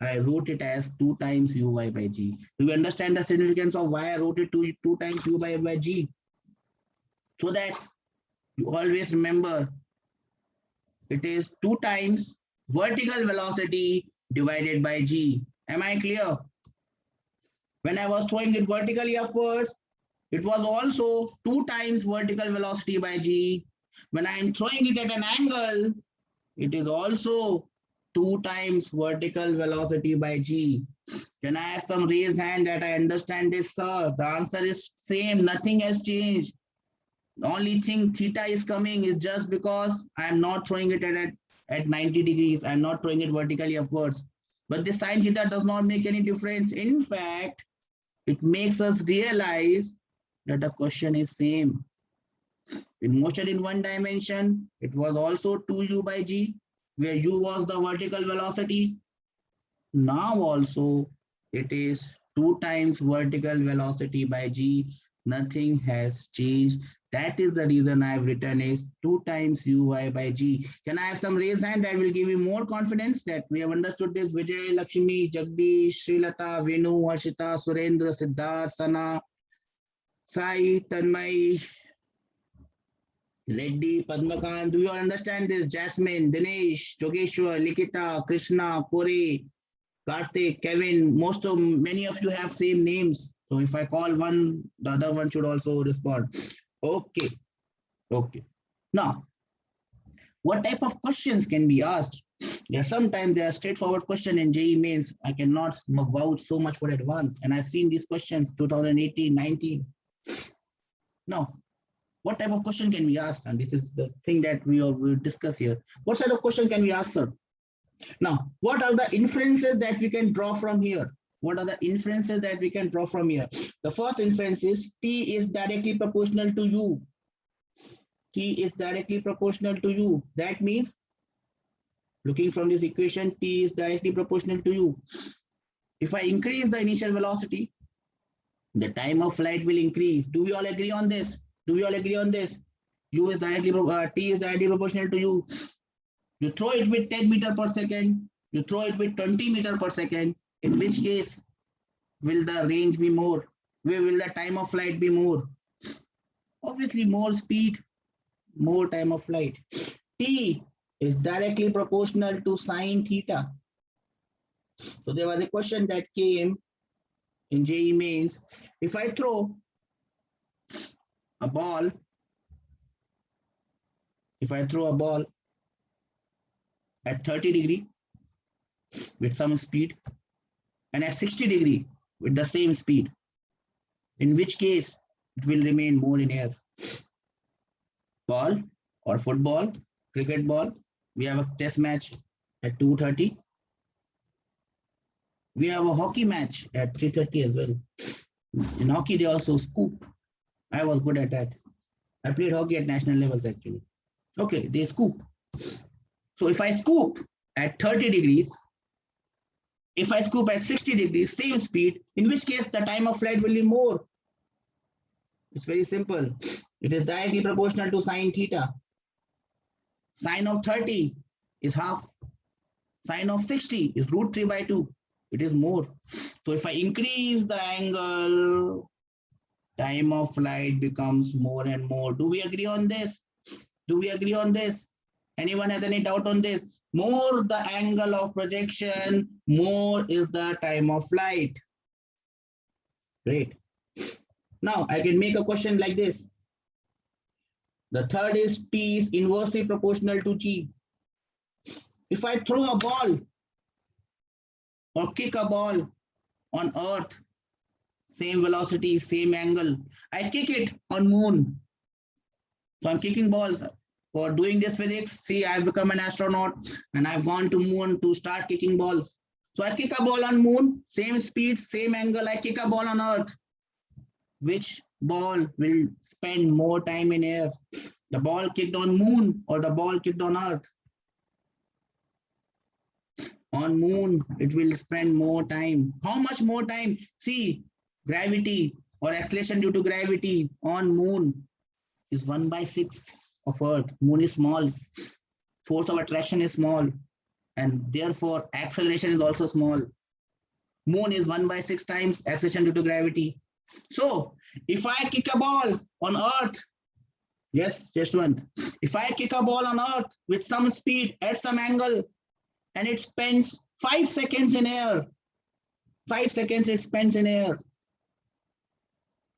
Speaker 1: I wrote it as 2 times Uy by G. Do you understand the significance of why I wrote it 2 times Uy by G? So that you always remember it is 2 times vertical velocity divided by G. Am I clear? When I was throwing it vertically upwards, it was also 2 times vertical velocity by G. When I am throwing it at an angle, it is also 2 times vertical velocity by g. Can I have some raised hand that I understand this, sir? The answer is same. Nothing has changed. The only thing theta is coming is just because I'm not throwing it at 90 degrees. I'm not throwing it vertically upwards. But the sine theta does not make any difference. In fact, it makes us realize that the question is same. In motion in one dimension, it was also 2u by g, where u was the vertical velocity. Now also it is 2 times vertical velocity by g. Nothing has changed. That is the reason I've written is 2 times uy by g. Can I have some raised hand that will give you more confidence that we have understood this? Vijay, Lakshmi, Jagdish, Srilata, Venu, Harshita, Surendra, Siddharth, Sana, Sai, Tanmay, Reddy, Padmakant. Do you understand this? Jasmine, Dinesh, Jogeshwar, Likita, Krishna, Kore, Karthik, Kevin, many of you have same names. So if I call one, the other one should also respond. Okay. Okay. Now, what type of questions can be asked? Yeah, sometimes they are straightforward question in JEE mains. I cannot vouch so much for advance. And I've seen these questions 2018, 19. Now, what type of question can we ask? And this is the thing that we will discuss here. What sort of question can we ask, sir? Now, what are the inferences that we can draw from here? What are the inferences that we can draw from here? The first inference is T is directly proportional to U. T is directly proportional to U. That means, looking from this equation, T is directly proportional to U. If I increase the initial velocity, the time of flight will increase. Do we all agree on this? Do we all agree on this? U is directly, T is directly proportional to U. You throw it with 10 meters per second, you throw it with 20 meters per second, in which case will the range be more? Where will the time of flight be more? Obviously, more speed, more time of flight. T is directly proportional to sine theta. So there was a question that came in JEE mains. If I throw a ball, at 30 degree with some speed and at 60 degree with the same speed, in which case it will remain more in air. Ball or football, cricket ball, we have a test match at 2:30. We have a hockey match at 3:30 as well. In hockey, they also scoop. I was good at that. I played hockey at national levels actually. Okay, they scoop. So if I scoop at 30 degrees, if I scoop at 60 degrees, same speed, in which case the time of flight will be more. It's very simple. It is directly proportional to sine theta. Sine of 30 is half. Sine of 60 is root 3 by 2. It is more. So if I increase the angle, time of flight becomes more and more. Do we agree on this? Do we agree on this? Anyone has any doubt on this? More the angle of projection, more is the time of flight. Great. Now I can make a question like this. The third is T is inversely proportional to G. If I throw a ball or kick a ball on Earth, same velocity, same angle, I kick it on moon. So I'm kicking balls. For doing this physics, see, I've become an astronaut and I've gone to moon to start kicking balls. So I kick a ball on moon, same speed, same angle, I kick a ball on Earth. Which ball will spend more time in air? The ball kicked on moon or the ball kicked on Earth? On moon, it will spend more time. How much more time? See, gravity or acceleration due to gravity on moon is 1/6 of Earth. Moon is small. Force of attraction is small. And therefore, acceleration is also small. Moon is 1/6 times acceleration due to gravity. So, if I kick a ball on Earth, yes, just one. If I kick a ball on Earth with some speed at some angle, and it spends 5 seconds in air, 5 seconds it spends in air,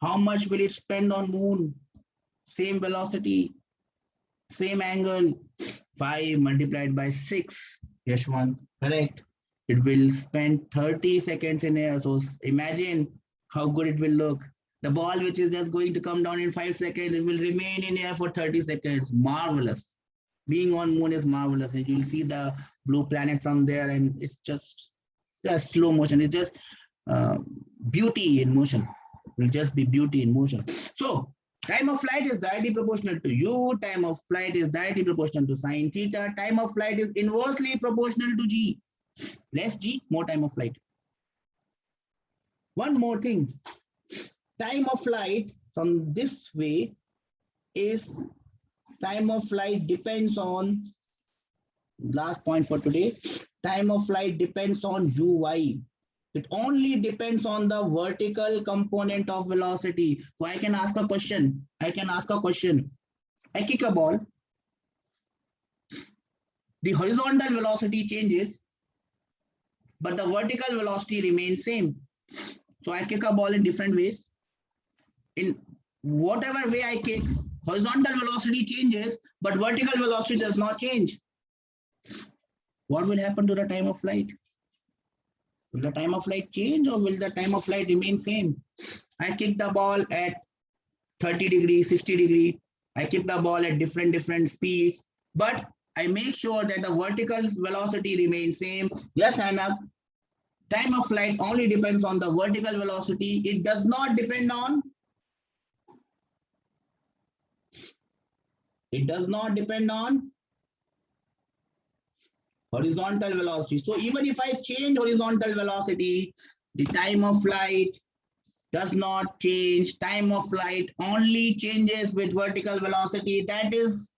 Speaker 1: how much will it spend on moon? Same velocity, same angle, 5 multiplied by 6 Yashwant, correct. It will spend 30 seconds in air. So imagine how good it will look. The ball, which is just going to come down in 5 seconds, it will remain in air for 30 seconds. Marvelous. Being on moon is marvelous. And you'll see the blue planet from there, and it's just slow motion. It's just uh, beauty in motion. It will just be beauty in motion. So time of flight is directly proportional to u. Time of flight is directly proportional to sine theta. Time of flight is inversely proportional to g. Less g, more time of flight. One more thing. Time of flight from this way is time of flight depends on, last point for today, time of flight depends on uy. It only depends on the vertical component of velocity. So I can ask a question. I kick a ball. The horizontal velocity changes, but the vertical velocity remains same. So I kick a ball in different ways. In whatever way I kick, horizontal velocity changes, but vertical velocity does not change. What will happen to the time of flight? Will the time of flight change, or will the time of flight remain same? I kick the ball at 30 degrees, 60 degrees. I kick the ball at different speeds, but I make sure that the vertical velocity remains same. Yes, Anna. Time of flight only depends on the vertical velocity. It does not depend on horizontal velocity. So even if I change horizontal velocity, the time of flight does not change. Time of flight only changes with vertical velocity. That is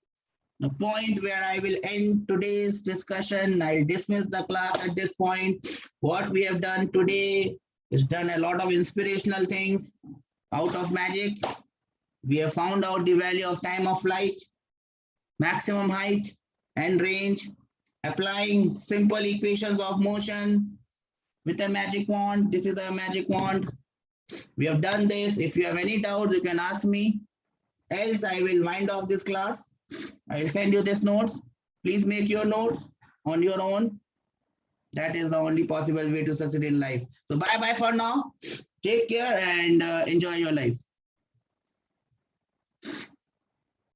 Speaker 1: the point where I will end today's discussion. I'll dismiss the class at this point. What we have done today is done a lot of inspirational things out of magic. We have found out the value of time of flight, maximum height and range, applying simple equations of motion with a magic wand. This is a magic wand. We have done this. If you have any doubt, you can ask me. Else, I will wind off this class. I will send you this notes. Please make your notes on your own. That is the only possible way to succeed in life. So bye-bye for now. Take care and enjoy your life.